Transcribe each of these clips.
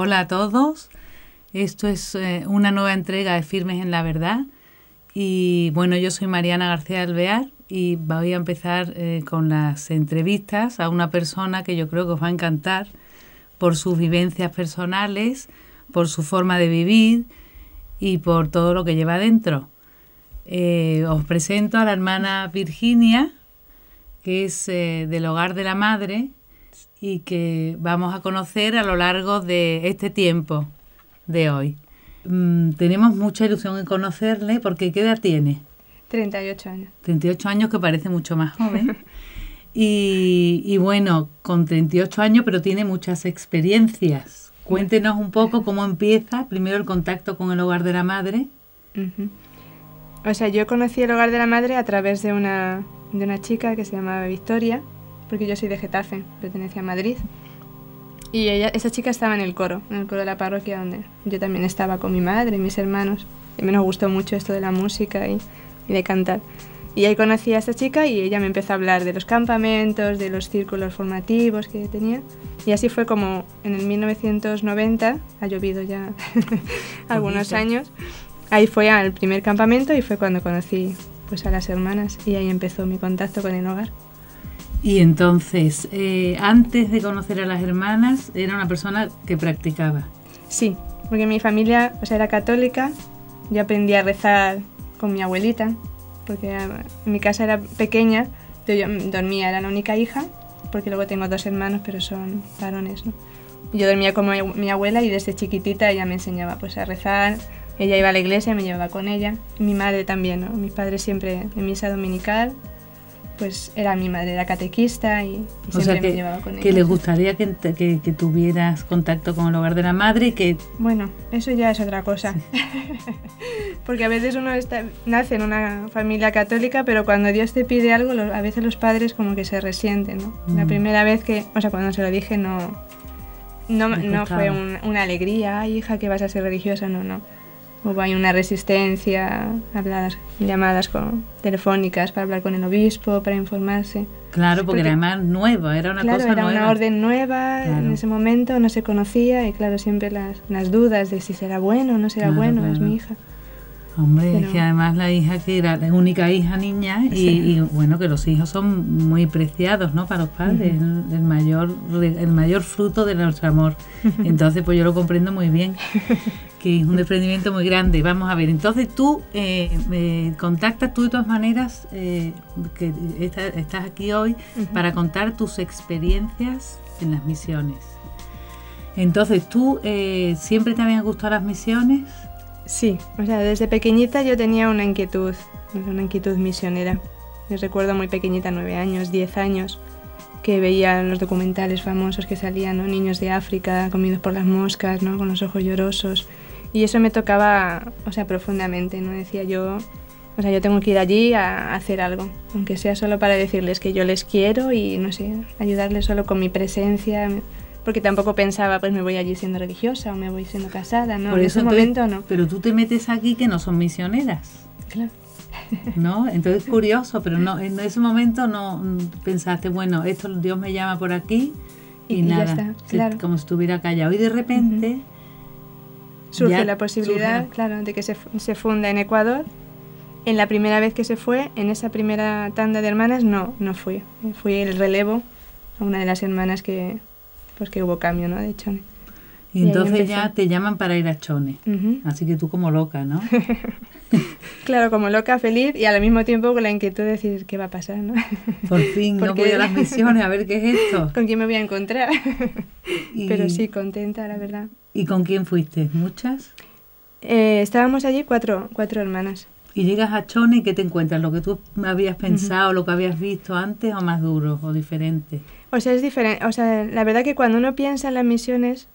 Hola a todos. Esto es una nueva entrega de Firmes en la Verdad. Y bueno, yo soy Mariana García Alvear y voy a empezar con las entrevistas a una persona que yo creo que os va a encantar por sus vivencias personales, por su forma de vivir y por todo lo que lleva dentro. Os presento a la hermana Virginia, que es del Hogar de la Madre y que vamos a conocer a lo largo de este tiempo de hoy. Tenemos mucha ilusión en conocerle porque ¿qué edad tiene? 38 años. 38 años, que parece mucho más joven. Y bueno, con 38 años, pero tiene muchas experiencias. Cuéntenos un poco cómo empieza primero el contacto con el Hogar de la Madre. O sea, yo conocí el Hogar de la Madre a través de una chica que se llamaba Victoria, porque yo soy de Getafe, pertenecía a Madrid. Y esa chica estaba en el coro de la parroquia, donde yo también estaba con mi madre y mis hermanos. Y me nos gustó mucho esto de la música y de cantar. Y ahí conocí a esta chica y ella me empezó a hablar de los campamentos, de los círculos formativos que tenía. Y así fue como en el 1990, ha llovido ya algunos años, ahí fue al primer campamento y fue cuando conocí pues a las hermanas y ahí empezó mi contacto con el hogar. Y entonces, antes de conocer a las hermanas, era una persona que practicaba. Sí, porque mi familia era católica, yo aprendí a rezar con mi abuelita, porque mi casa era pequeña, yo dormía, era la única hija, porque luego tengo 2 hermanos, pero son varones, ¿no? Yo dormía con mi abuela y desde chiquitita ella me enseñaba pues a rezar, ella iba a la iglesia, me llevaba con ella, y mi madre también, ¿no? Mis padres siempre en misa dominical, pues era mi madre, era catequista y siempre me llevaba con ella. Que le gustaría que tuvieras contacto con el Hogar de la Madre y que... Bueno, eso ya es otra cosa. Sí. Porque a veces uno nace en una familia católica, pero cuando Dios te pide algo, a veces los padres como que se resienten, ¿no? La primera vez cuando se lo dije no fue una alegría, ay hija, que vas a ser religiosa, no. Hubo ahí una resistencia, llamadas telefónicas para hablar con el obispo, para informarse. Claro, porque además nueva, era una cosa nueva. Claro, era una orden nueva, en ese momento no se conocía y claro, siempre las dudas de si será bueno o no será bueno, es mi hija. Hombre, pero... es que además la hija que era la única hija niña y bueno, que los hijos son muy preciados, ¿no? Para los padres, el mayor fruto de nuestro amor. Entonces, pues yo lo comprendo muy bien, que es un desprendimiento muy grande. Vamos a ver, entonces tú contactas tú de todas maneras, que estás aquí hoy para contar tus experiencias en las misiones. Entonces, ¿tú siempre te habían gustado las misiones? Sí, desde pequeñita yo tenía una inquietud misionera. Yo recuerdo muy pequeñita, 9 años, 10 años, que veía los documentales famosos que salían, ¿no? Niños de África comidos por las moscas, ¿no? Con los ojos llorosos. Y eso me tocaba, profundamente, ¿no? Decía yo tengo que ir allí a hacer algo, aunque sea solo para decirles que yo les quiero y, no sé, ayudarles solo con mi presencia. Porque tampoco pensaba, pues me voy allí siendo religiosa o me voy siendo casada, ¿no? Por eso, en ese momento no. Pero tú te metes aquí que no son misioneras. Claro. ¿No? Entonces es curioso, pero no, en ese momento no pensaste, bueno, esto Dios me llama por aquí y nada, ya está, claro. Como si estuviera callado. Y de repente... surge la posibilidad, claro, de que se funda en Ecuador. En la primera vez que se fue, en esa primera tanda de hermanas, no fui. Fui el relevo a una de las hermanas que hubo cambio, ¿no? De Chone. Y entonces ya te llaman para ir a Chone. Así que tú como loca, ¿no? Claro, como loca, feliz y al mismo tiempo con la inquietud de decir qué va a pasar, ¿no? Por fin, no voy a las misiones, a ver qué es esto. ¿Con quién me voy a encontrar? Pero sí, contenta, la verdad. ¿Y con quién fuiste? ¿Muchas? Estábamos allí 4 hermanas. ¿Y llegas a Chone y qué te encuentras? ¿Lo que tú habías pensado, lo que habías visto antes o más duro o diferente? Es diferente. La verdad que cuando uno piensa en las misiones,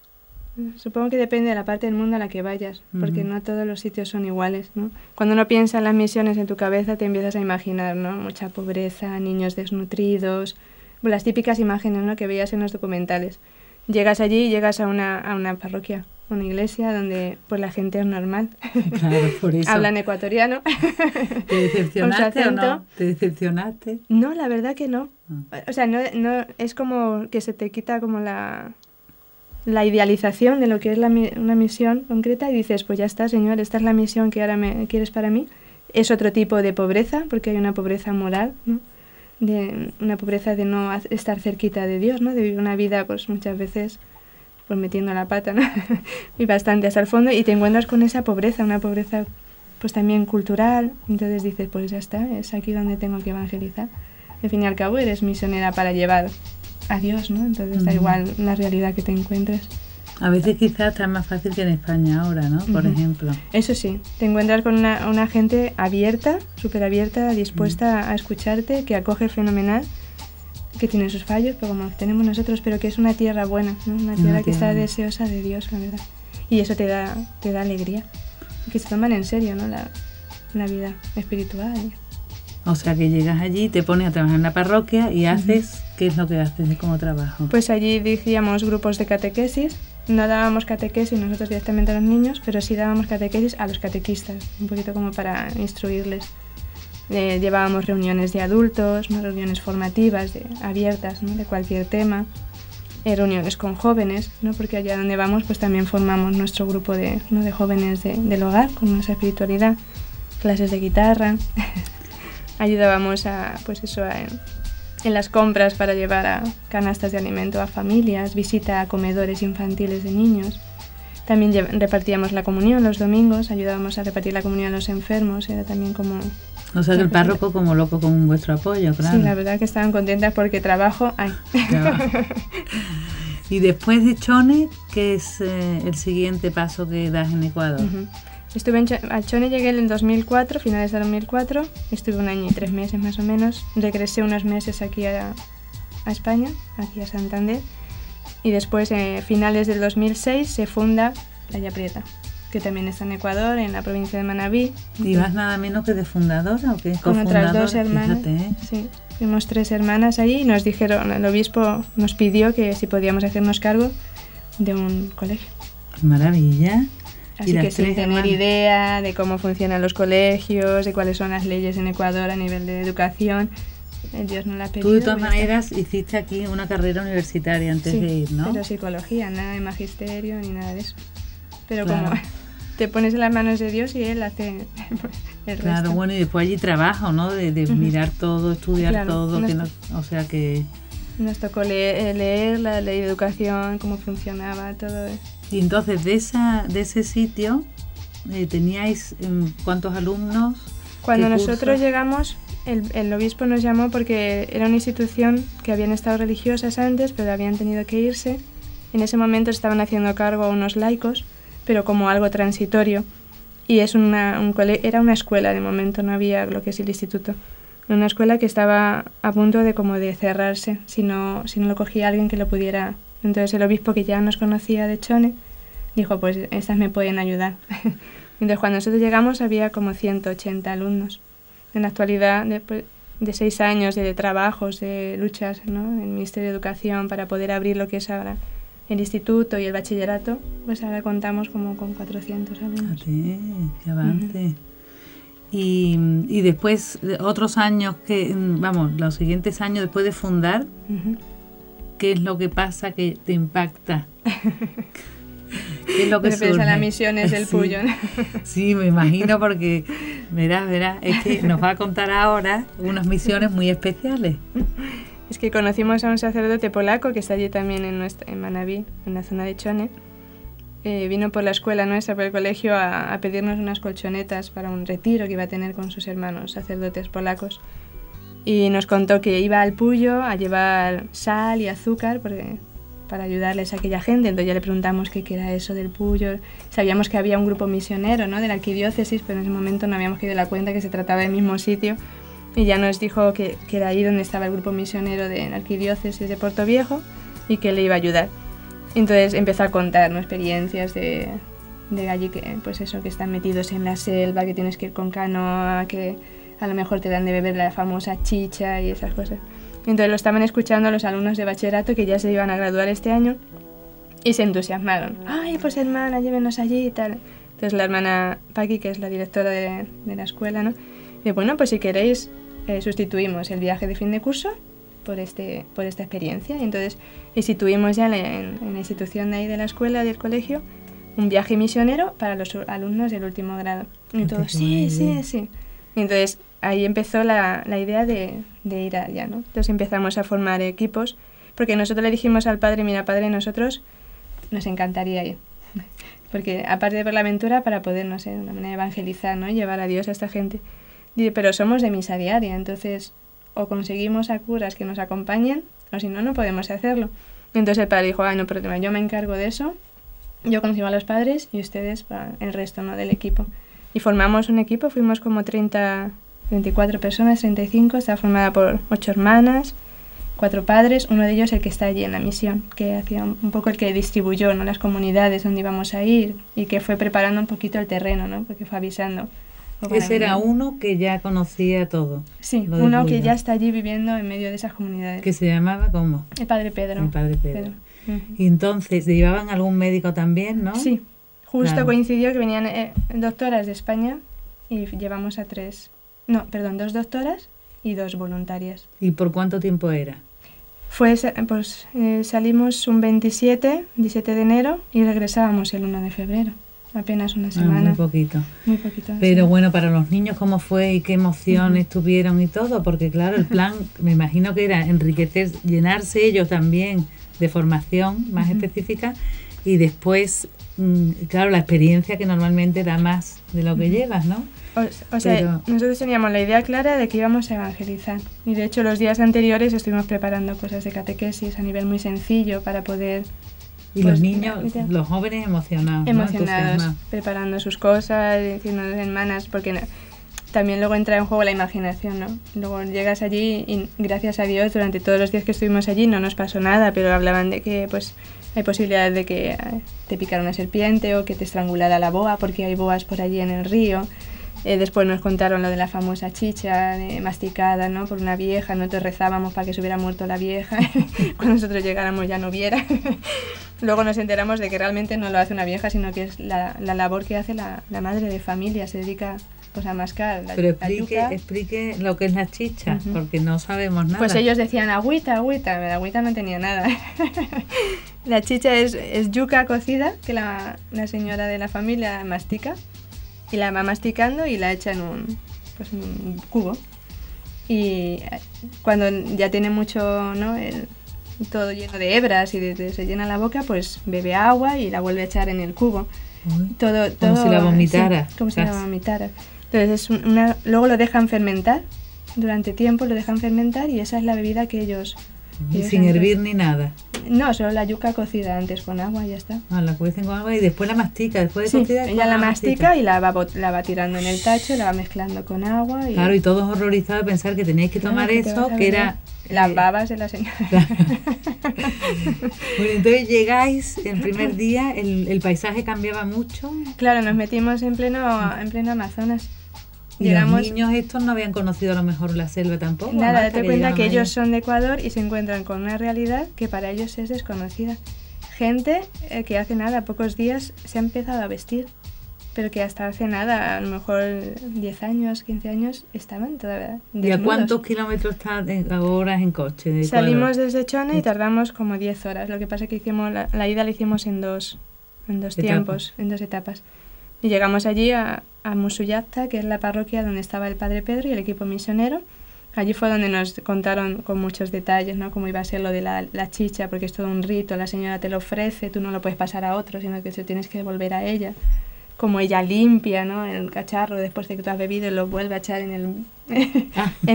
supongo que depende de la parte del mundo a la que vayas, porque no todos los sitios son iguales, ¿no? Cuando uno piensa en las misiones en tu cabeza te empiezas a imaginar, ¿no? Mucha pobreza, niños desnutridos, las típicas imágenes, ¿no? Que veías en los documentales. Llegas allí, llegas a una parroquia, una iglesia donde pues la gente es normal. Claro, por eso. Hablan ecuatoriano. ¿Te decepcionaste o no? ¿Te decepcionaste? No, la verdad que no. No es como que se te quita como la idealización de lo que es una misión concreta y dices, pues ya está, Señor, esta es la misión que ahora me quieres para mí. Es otro tipo de pobreza, porque hay una pobreza moral, ¿no? De una pobreza de no estar cerquita de Dios, ¿no? De vivir una vida, pues muchas veces, pues metiendo la pata, ¿no? Y bastante hasta el fondo, y te encuentras con esa pobreza, una pobreza pues también cultural. Entonces dices, pues ya está, es aquí donde tengo que evangelizar. Al fin y al cabo eres misionera para llevar a Dios, ¿no? Entonces da igual la realidad que te encuentres. A veces quizás está más fácil que en España ahora, ¿no? Por ejemplo. Eso sí, te encuentras con una gente abierta, súper abierta, dispuesta a escucharte, que acoge fenomenal, que tiene sus fallos, pero como tenemos nosotros, pero que es una tierra buena, ¿no? Una tierra que está deseosa de Dios, la verdad. Y eso te da alegría. Que se toman en serio, ¿no? La vida espiritual. O sea, que llegas allí, te pones a trabajar en la parroquia y haces... ¿Qué es lo que haces como trabajo? Pues allí dirigíamos grupos de catequesis. No dábamos catequesis nosotros directamente a los niños, pero sí dábamos catequesis a los catequistas, un poquito como para instruirles. Llevábamos reuniones de adultos, ¿no? Reuniones formativas, abiertas, ¿no? De cualquier tema. Reuniones con jóvenes, ¿no? Porque allá donde vamos pues también formamos nuestro grupo de jóvenes del hogar con nuestra espiritualidad, clases de guitarra. Ayudábamos en las compras para llevar a canastas de alimento a familias, visita a comedores infantiles de niños. También repartíamos la comunión los domingos, ayudábamos a repartir la comunión a los enfermos, era también como... O sea que el párroco como loco con vuestro apoyo, claro. Sí, la verdad que estaban contentas porque trabajo hay. Y después de Chone, ¿qué es el siguiente paso que das en Ecuador? Estuve a Chone, llegué en 2004, finales de 2004, estuve 1 año y 3 meses más o menos, regresé unos meses aquí a España, aquí a Santander, y después, finales del 2006, se funda Playa Prieta, que también está en Ecuador, en la provincia de Manabí. ¿Y vas nada menos que de fundadora o qué? Con otras 2 hermanas. Fíjate, Sí, fuimos 3 hermanas allí y nos dijeron, el obispo nos pidió que si podíamos hacernos cargo de un colegio. ¡Qué maravilla! Así que sin tener idea de cómo funcionan los colegios, de cuáles son las leyes en Ecuador a nivel de educación, Dios nos la ha pedido. Tú de todas maneras hiciste aquí una carrera universitaria antes de ir, ¿no? Pero psicología, nada de magisterio ni nada de eso. Pero como te pones en las manos de Dios y Él hace el resto. Claro, bueno, y después allí trabajo, ¿no? De mirar todo, estudiar todo, o sea que... Nos tocó leer la ley de educación, cómo funcionaba, todo eso. Y entonces de ese sitio teníais ¿cuántos alumnos? Cuando nosotros llegamos, el obispo nos llamó porque era una institución que habían estado religiosas antes, pero habían tenido que irse. En ese momento estaban haciendo cargo a unos laicos, pero como algo transitorio. Y era una escuela de momento, no había lo que es el instituto. Una escuela que estaba a punto de cerrarse, si no lo cogía alguien que lo pudiera. Entonces el obispo, que ya nos conocía de Chone, dijo, pues estas me pueden ayudar. Entonces cuando nosotros llegamos había como 180 alumnos. En la actualidad, después de 6 años de trabajos, de luchas, ¿no? En el Ministerio de Educación para poder abrir lo que es ahora el instituto y el bachillerato, pues ahora contamos como con 400 alumnos. Fíjate, qué avance. Y después, otros años los siguientes años después de fundar, ¿qué es lo que pasa que te impacta? ¿Qué es lo que surge? Las misiones del Puyo, ¿no? Sí, me imagino, porque verás, es que nos va a contar ahora unas misiones muy especiales. Es que conocimos a un sacerdote polaco que está allí también en Manabí, en la zona de Chone. Vino por la escuela nuestra, por el colegio, a pedirnos unas colchonetas para un retiro que iba a tener con sus hermanos sacerdotes polacos. Y nos contó que iba al Puyo a llevar sal y azúcar para ayudarles a aquella gente. Entonces ya le preguntamos qué era eso del Puyo. Sabíamos que había un grupo misionero, ¿no? De la arquidiócesis, pero en ese momento no habíamos caído en la cuenta que se trataba del mismo sitio. Y ya nos dijo que era ahí donde estaba el grupo misionero de la arquidiócesis de Portoviejo y que le iba a ayudar. Entonces empezó a contarnos experiencias de allí que están metidos en la selva, que tienes que ir con canoa, que a lo mejor te dan de beber la famosa chicha y esas cosas. Entonces lo estaban escuchando los alumnos de bachillerato que ya se iban a graduar este año y se entusiasmaron. ¡Ay, pues hermana, llévenos allí y tal! Entonces la hermana Paqui, que es la directora de la escuela, ¿no? Dice, bueno, pues si queréis sustituimos el viaje de fin de curso por esta experiencia. Y entonces instituimos ya en la institución de ahí de la escuela, del colegio, un viaje misionero para los alumnos del último grado. Y todos, sí. Y entonces ahí empezó la idea de ir allá, ¿no? Entonces empezamos a formar equipos, porque nosotros le dijimos al padre, mira, padre, nosotros nos encantaría ir. Porque aparte de por la aventura, para poder, no sé, de una manera evangelizar, ¿no? Llevar a Dios a esta gente. Dice, pero somos de misa diaria, entonces o conseguimos a curas que nos acompañen, o si no, no podemos hacerlo. Y entonces el padre dijo, no problema, yo me encargo de eso, yo consigo a los padres y ustedes para el resto, ¿no? Del equipo. Y formamos un equipo, fuimos como 34 personas, 35, está formada por 8 hermanas, 4 padres, uno de ellos el que está allí en la misión, que hacía un poco el que distribuyó, ¿no? Las comunidades donde íbamos a ir y que fue preparando un poquito el terreno, ¿no? Porque fue avisando. Ese era uno que ya conocía todo. Sí, uno que ya está allí viviendo en medio de esas comunidades. ¿Que se llamaba cómo? El padre Pedro. El padre Pedro. Y entonces, ¿llevaban algún médico también, no? Sí, justo coincidió que venían doctoras de España y llevamos a 2 doctoras y 2 voluntarias. ¿Y por cuánto tiempo era? Salimos un 17 de enero y regresábamos el 1 de febrero. Apenas una semana. Muy poquito. Muy poquito. Pero sí. bueno, para los niños, ¿cómo fue y qué emociones tuvieron y todo? Porque claro, el plan, me imagino que era enriquecer, llenarse ellos también de formación más específica y después, claro, la experiencia que normalmente da más de lo que llevas, ¿no? O sea, nosotros teníamos la idea clara de que íbamos a evangelizar. Y de hecho los días anteriores estuvimos preparando cosas de catequesis a nivel muy sencillo para poder... Y los niños, los jóvenes emocionados, ¿no? Preparando sus cosas, diciendo hermanas, porque también luego entra en juego la imaginación, ¿no? Luego llegas allí y gracias a Dios durante todos los días que estuvimos allí no nos pasó nada, pero hablaban de que pues hay posibilidades de que te picara una serpiente o que te estrangulara la boa, porque hay boas por allí en el río. Después nos contaron lo de la famosa chicha masticada, ¿no? Por una vieja. Nosotros rezábamos para que se hubiera muerto la vieja. Cuando nosotros llegáramos ya no hubiera. Luego nos enteramos de que realmente no lo hace una vieja, sino que es la labor que hace la madre de familia. Se dedica pues, a mascar Pero explique lo que es la chicha, porque no sabemos nada. Pues ellos decían agüita, la agüita no tenía nada. La chicha es yuca cocida que la señora de la familia mastica. Y la va masticando y la echa en un cubo. Y cuando ya tiene mucho, ¿no? Todo lleno de hebras y se llena la boca, pues bebe agua y la vuelve a echar en el cubo. Todo, como si la vomitara. Sí, como si la vomitara. Entonces luego lo dejan fermentar. Durante tiempo lo dejan fermentar y esa es la bebida que ellos... Y sin hervir ni nada. No, solo la yuca cocida antes con agua y ya está. La cuecen con agua y después la mastica. Después de cocida, ella la mastica y la va tirando en el tacho, la va mezclando con agua. Y... Claro, y todos horrorizados de pensar que teníais que tomar eso, que era... Las babas de la señora. Claro. Bueno, entonces llegáis el primer día, el paisaje cambiaba mucho. Claro, nos metimos en pleno Amazonas. Y los niños estos no habían conocido a lo mejor la selva tampoco. Nada, date cuenta que ellos son de Ecuador y se encuentran con una realidad que para ellos es desconocida. Gente que hace nada, pocos días, se ha empezado a vestir, pero que hasta hace nada, a lo mejor 10 años, 15 años, estaban todavía desnudos. ¿Y a cuántos kilómetros está horas en coche? Salimos desde Chone y tardamos como 10 horas. Lo que pasa es que hicimos la ida la hicimos en dos tiempos, en 2 etapas. Y llegamos allí a Musuyacta, que es la parroquia donde estaba el padre Pedro y el equipo misionero. Allí fue donde nos contaron con muchos detalles, ¿no? Cómo iba a ser lo de la chicha, porque es todo un rito, la señora te lo ofrece, tú no lo puedes pasar a otro, sino que se tienes que devolver a ella. Como ella limpia, ¿no? El cacharro después de que tú has bebido y lo vuelve a echar en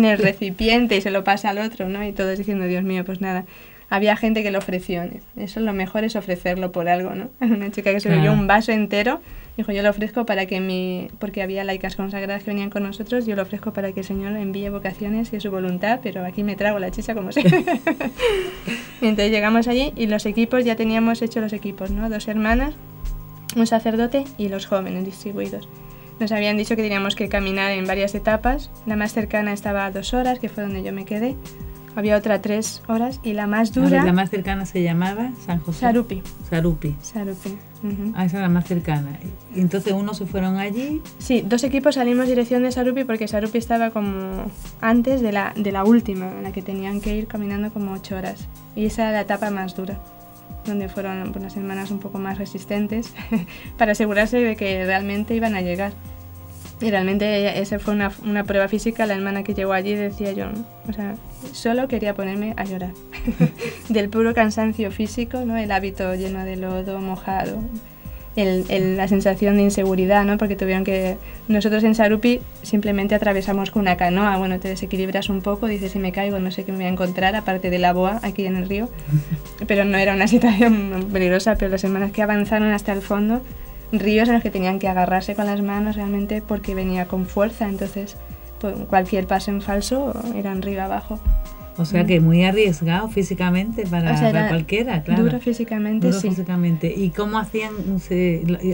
el recipiente y se lo pasa al otro, ¿no? Y todos diciendo, Dios mío, pues nada. Había gente que lo ofreció. Eso lo mejor es ofrecerlo por algo, ¿no? Una chica que se bebió un vaso entero, dijo, yo lo ofrezco para que porque había laicas consagradas que venían con nosotros, yo lo ofrezco para que el Señor le envíe vocaciones y su voluntad, pero aquí me trago la chicha como sea. Y entonces llegamos allí y los equipos, ya teníamos hecho los equipos, ¿no? 2 hermanas, un sacerdote y los jóvenes distribuidos. Nos habían dicho que teníamos que caminar en varias etapas. La más cercana estaba a 2 horas, que fue donde yo me quedé. había otra 3 horas y la más A ver, dura... la más cercana se llamaba San José. Sarupi. Sarupi. Uh-huh. Ah, esa es la más cercana. Y entonces unos se fueron allí. Sí, 2 equipos salimos dirección de Sarupi porque Sarupi estaba como antes de la última, en la que tenían que ir caminando como 8 horas. Y esa era la etapa más dura, donde fueron unas hermanas un poco más resistentes para asegurarse de que realmente iban a llegar. Y realmente esa fue una prueba física. La hermana que llegó allí decía yo, o sea, solo quería ponerme a llorar del puro cansancio físico, ¿no? El hábito lleno de lodo, mojado, la sensación de inseguridad, ¿no? Porque tuvieron que... Nosotros en Sarupi simplemente atravesamos con una canoa, bueno, te desequilibras un poco, dices, si me caigo no sé qué me voy a encontrar, aparte de la boa aquí en el río, pero no era una situación peligrosa, pero las hermanas que avanzaron hasta el fondo, ríos en los que tenían que agarrarse con las manos realmente porque venía con fuerza, entonces pues, cualquier paso en falso eran río abajo. O sea que muy arriesgado físicamente para cualquiera, claro. Duro físicamente, duro sí. Físicamente. ¿Y cómo hacían?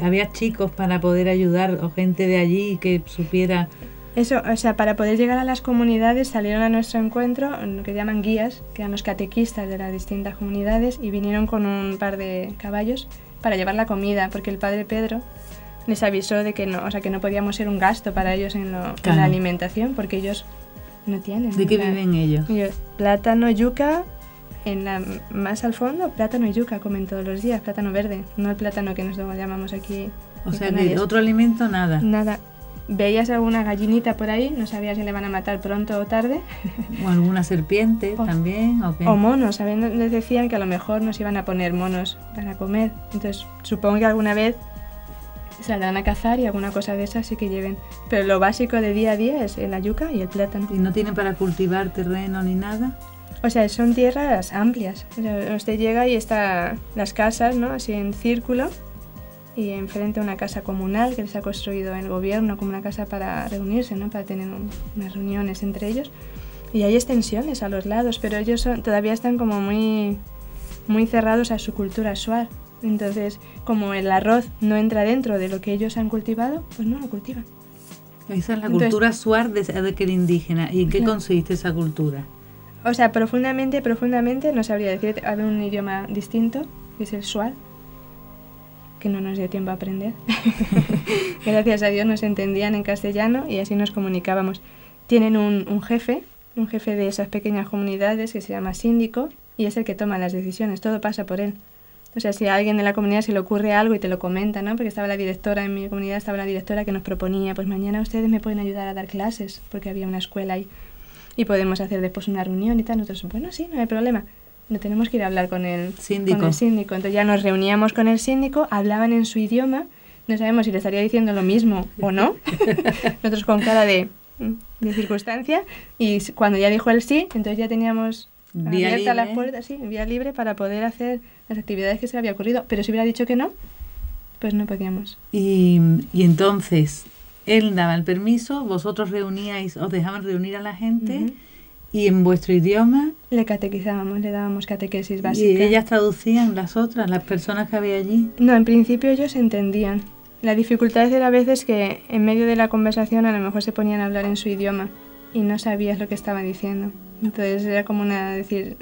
¿Había chicos para poder ayudar o gente de allí que supiera? Eso, o sea, para poder llegar a las comunidades salieron a nuestro encuentro lo que llaman guías, que eran los catequistas de las distintas comunidades y vinieron con un par de caballos para llevar la comida, porque el padre Pedro les avisó de que no, o sea, que no podíamos ser un gasto para ellos en la alimentación, porque ellos no tienen. ¿De qué viven ellos? Plátano, yuca, más al fondo, plátano y yuca comen todos los días, plátano verde, no el plátano que nosotros llamamos aquí. O sea, de otro alimento nada. Nada. Veías alguna gallinita por ahí, no sabías si le van a matar pronto o tarde. O alguna serpiente también. ¿O qué? O monos, les decían que a lo mejor nos iban a poner monos para comer. Entonces, supongo que alguna vez saldrán a cazar y alguna cosa de esas sí que lleven. Pero lo básico de día a día es la yuca y el plátano. ¿Y no tienen para cultivar terreno ni nada? O sea, son tierras amplias. O sea, usted llega y está las casas, ¿no? Así en círculo. Y enfrente una casa comunal que les ha construido el gobierno como una casa para reunirse, ¿no? Para tener unas reuniones entre ellos. Y hay extensiones a los lados, pero ellos todavía están como muy, muy cerrados a su cultura shuar. Entonces, como el arroz no entra dentro de lo que ellos han cultivado, pues no lo cultivan. Esa es la cultura shuar de aquel indígena. ¿Y en qué consiste esa cultura? O sea, profundamente, no sabría decir. Había un idioma distinto, que es el shuar, que no nos dio tiempo a aprender. Gracias a Dios nos entendían en castellano y así nos comunicábamos. Tienen un jefe de esas pequeñas comunidades que se llama síndico y es el que toma las decisiones, todo pasa por él. O sea, si a alguien de la comunidad se le ocurre algo y te lo comenta, ¿no? Porque estaba la directora, en mi comunidad estaba la directora que nos proponía, pues mañana ustedes me pueden ayudar a dar clases, porque había una escuela ahí y podemos hacer después una reunión y tal. Nosotros, bueno, sí, no hay problema. No tenemos que ir a hablar con el síndico. Entonces ya nos reuníamos con el síndico, hablaban en su idioma, no sabemos si le estaría diciendo lo mismo o no. Nosotros con cara de circunstancia y cuando ya dijo el sí, entonces ya teníamos abiertas las puertas, sí, vía libre para poder hacer las actividades que se le había ocurrido. Pero si hubiera dicho que no, pues no podíamos. Y entonces, él daba el permiso, vosotros reuníais, os dejaban reunir a la gente... Uh-huh. ¿Y en vuestro idioma? Le catequizábamos, le dábamos catequesis básica. ¿Y ellas traducían las otras, las personas que había allí? No, en principio ellos entendían. La dificultad era a veces que en medio de la conversación a lo mejor se ponían a hablar en su idioma y no sabías lo que estaban diciendo. Entonces era como decir,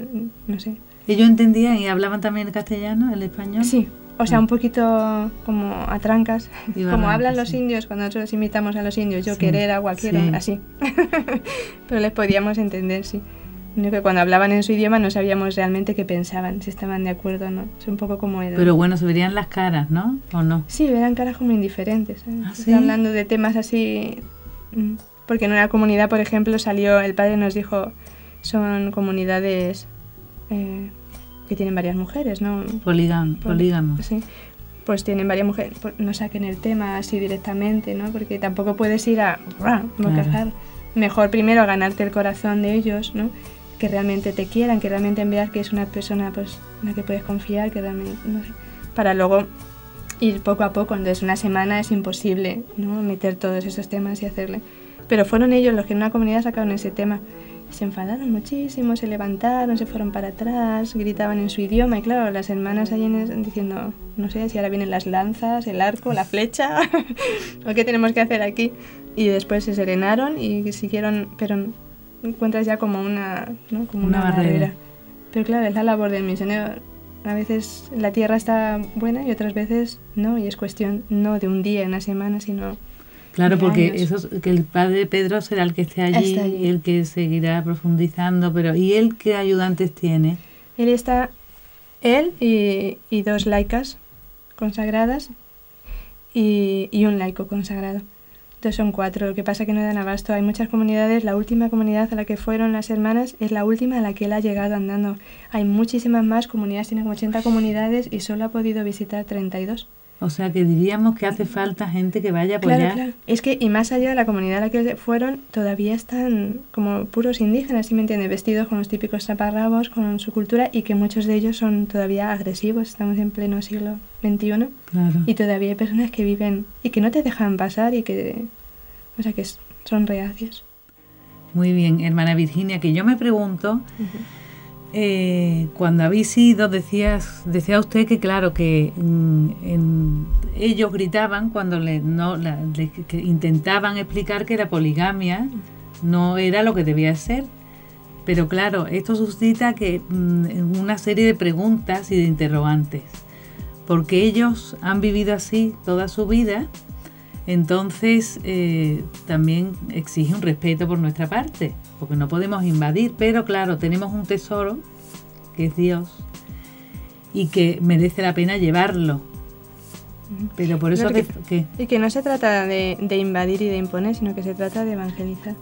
no sé. ¿Ellos entendían y hablaban también el castellano, el español? Sí. O sea, un poquito como a trancas, como hablan los indios cuando nosotros imitamos a los indios, yo querer, agua quiero, así. Pero les podíamos entender, sí. Que cuando hablaban en su idioma no sabíamos realmente qué pensaban, si estaban de acuerdo o no. Es un poco como el... Pero bueno, se verían las caras, ¿no? ¿O no? Sí, eran caras como indiferentes. ¿Sí? Hablando de temas así... Porque en una comunidad, por ejemplo, el padre nos dijo, son comunidades... que tienen varias mujeres, ¿no? Polígamos. Sí. Pues tienen varias mujeres, no saquen el tema así directamente, ¿no? Porque tampoco puedes ir a cazar. Mejor primero ganarte el corazón de ellos, ¿no? Que realmente te quieran, que realmente veas que es una persona pues en la que puedes confiar, que realmente, no sé, para luego ir poco a poco. Entonces una semana es imposible, ¿no? Meter todos esos temas y hacerle. Pero fueron ellos los que en una comunidad sacaron ese tema. Se enfadaron muchísimo, se levantaron, se fueron para atrás, gritaban en su idioma y claro, las hermanas allí diciendo, no sé si ahora vienen las lanzas, el arco, la flecha, o qué tenemos que hacer aquí. Y después se serenaron y siguieron, pero encuentras ya como una, ¿no? Como Una barrera. Pero claro, es la labor del misionero. A veces la tierra está buena y otras veces no, y es cuestión no de un día, una semana, sino Claro, de porque años. que el padre Pedro será el que esté allí, Está allí. y el que seguirá profundizando, pero ¿y él qué ayudantes tiene? Él y dos laicas consagradas y un laico consagrado. Entonces son 4, lo que pasa que no dan abasto. Hay muchas comunidades, la última comunidad a la que fueron las hermanas es la última a la que él ha llegado andando. Hay muchísimas más comunidades, tiene como 80 comunidades y solo ha podido visitar 32. O sea, que diríamos que hace falta gente que vaya a apoyar. Claro, claro. Es que, y más allá de la comunidad a la que fueron, todavía están como puros indígenas, ¿sí me entiendes? Vestidos con los típicos taparrabos, con su cultura, y que muchos de ellos son todavía agresivos. Estamos en pleno siglo XXI. Claro. Y todavía hay personas que viven y que no te dejan pasar y que, o sea, que son reacios. Muy bien, hermana Virginia, que yo me pregunto, cuando habéis ido, decía usted que claro, que ellos gritaban cuando que intentaban explicar que la poligamia no era lo que debía ser. Pero claro, esto suscita que una serie de preguntas y de interrogantes, porque ellos han vivido así toda su vida. Entonces también exige un respeto por nuestra parte, porque no podemos invadir, pero claro, tenemos un tesoro que es Dios y que merece la pena llevarlo. Pero por eso y que no se trata de invadir y de imponer, sino que se trata de evangelizar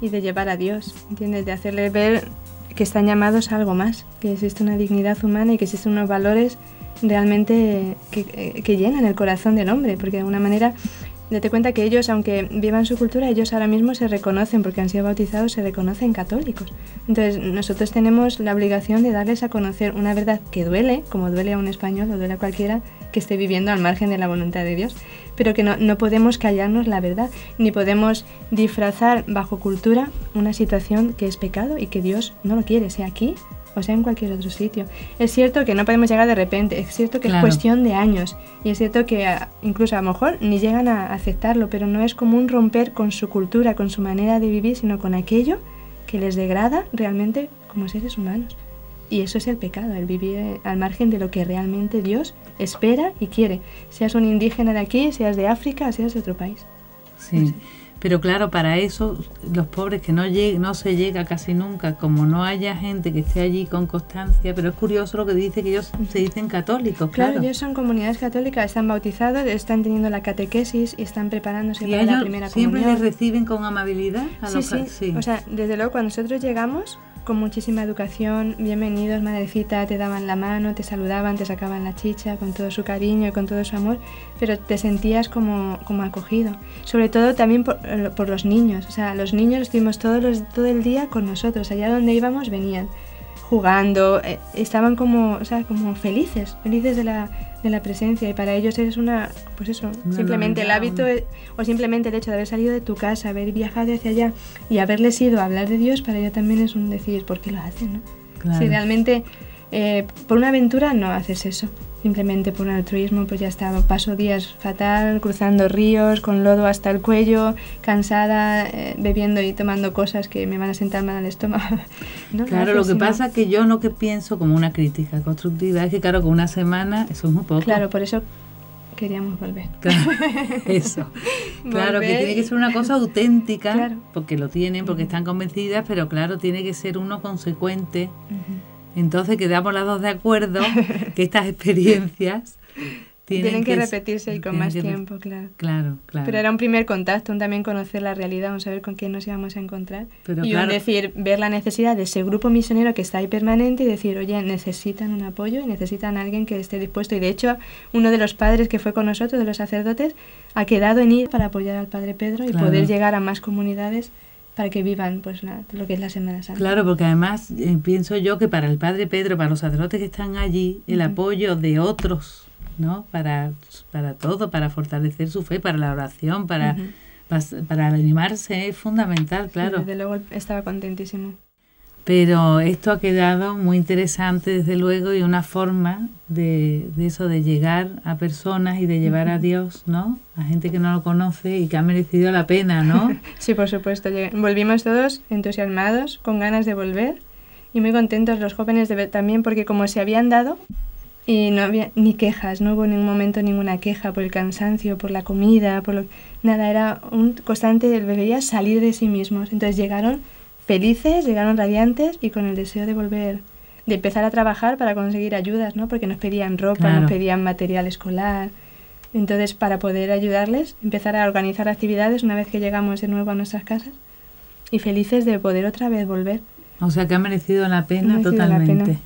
y de llevar a Dios, ¿entiendes? De hacerles ver que están llamados a algo más, que existe una dignidad humana y que existen unos valores realmente que llenan el corazón del hombre, porque de alguna manera date cuenta que ellos, aunque vivan su cultura, ellos ahora mismo se reconocen, porque han sido bautizados, se reconocen católicos. Entonces nosotros tenemos la obligación de darles a conocer una verdad que duele, como duele a un español o duele a cualquiera que esté viviendo al margen de la voluntad de Dios, pero que no podemos callarnos la verdad, ni podemos disfrazar bajo cultura una situación que es pecado y que Dios no lo quiere, sea aquí o sea en cualquier otro sitio. Es cierto que no podemos llegar de repente, es cierto que claro, es cuestión de años, y es cierto que incluso a lo mejor ni llegan a aceptarlo, pero no es común romper con su cultura, con su manera de vivir, sino con aquello que les degrada realmente como seres humanos. Y eso es el pecado, el vivir al margen de lo que realmente Dios espera y quiere, seas un indígena de aquí, seas de África, seas de otro país. Sí. No sé. Pero claro, para eso los pobres que no se llega casi nunca, como no haya gente que esté allí con constancia, pero es curioso lo que dice, que ellos se dicen católicos. Claro, ellos son comunidades católicas, están bautizados, están teniendo la catequesis y están preparándose para la primera siempre comunión. Les reciben con amabilidad. Sí. O sea, desde luego cuando nosotros llegamos, con muchísima educación, bienvenidos, madrecita, te daban la mano, te saludaban, te sacaban la chicha con todo su cariño y con todo su amor, pero te sentías como acogido. Sobre todo también por los niños, o sea, los niños estuvimos todo el día con nosotros, allá donde íbamos venían jugando, estaban como felices de la presencia, y para ellos es simplemente el hábito o simplemente el hecho de haber salido de tu casa, haber viajado hacia allá y haberles ido a hablar de Dios, para ellos también es un decir, ¿por qué lo hacen? ¿No? Claro. Si realmente por una aventura no haces eso, simplemente por un altruismo, pues ya está, paso días fatal, cruzando ríos, con lodo hasta el cuello, cansada, bebiendo y tomando cosas que me van a sentar mal al estómago. ¿No? Claro, lo que pasa es que yo no que pienso como una crítica constructiva, es que claro, con una semana eso es muy poco. Claro, por eso queríamos volver. Claro, eso. Claro, que tiene que ser una cosa auténtica, claro, porque lo tienen, porque están convencidas, pero claro, tiene que ser uno consecuente. Entonces quedamos las dos de acuerdo que estas experiencias tienen que repetirse y con más tiempo, claro. Claro. Pero era un primer contacto, un también conocer la realidad, un saber con quién nos íbamos a encontrar. Pero y claro, un decir, ver la necesidad de ese grupo misionero que está ahí permanente y decir, oye, necesitan un apoyo y necesitan a alguien que esté dispuesto. Y de hecho, uno de los padres que fue con nosotros, de los sacerdotes, ha quedado en ir para apoyar al Padre Pedro y poder llegar a más comunidades para que vivan pues lo que es la Semana Santa. Claro, porque además pienso yo que para el Padre Pedro, para los sacerdotes que están allí, el apoyo de otros, ¿no? Para todo, para fortalecer su fe, para la oración, para animarse, es fundamental, claro. Sí, desde luego estaba contentísimo. Pero esto ha quedado muy interesante, desde luego, y una forma de eso, de llegar a personas y de llevar a Dios, ¿no? A gente que no lo conoce y que ha merecido la pena, ¿no? Sí, por supuesto. Volvimos todos entusiasmados, con ganas de volver y muy contentos los jóvenes de ver también, porque como se habían dado y no había ni quejas, no hubo en ningún momento ninguna queja por el cansancio, por la comida, nada, era un constante, veías salir de sí mismos. Entonces llegaron felices, llegaron radiantes y con el deseo de volver, de empezar a trabajar para conseguir ayudas, ¿no? Porque nos pedían ropa, Claro. nos pedían material escolar. Entonces, para poder ayudarles, empezar a organizar actividades una vez que llegamos de nuevo a nuestras casas y felices de poder otra vez volver. O sea, que ha merecido la pena totalmente. La pena.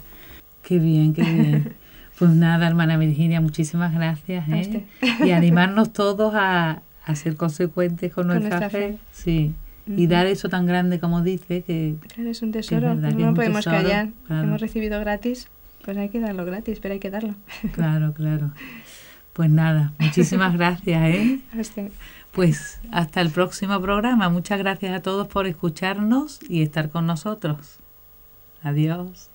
Qué bien, qué bien. Pues nada, hermana Virginia, muchísimas gracias. A usted. Y animarnos todos a ser consecuentes con nuestra fe. Sí. Y dar eso tan grande como dice, que claro, es un tesoro, verdad, no podemos tesoro, callar. claro. Hemos recibido gratis, pues hay que darlo gratis, pero hay que darlo. Claro, claro. Pues nada, muchísimas gracias, ¿eh? A usted. Pues hasta el próximo programa. Muchas gracias a todos por escucharnos y estar con nosotros. Adiós.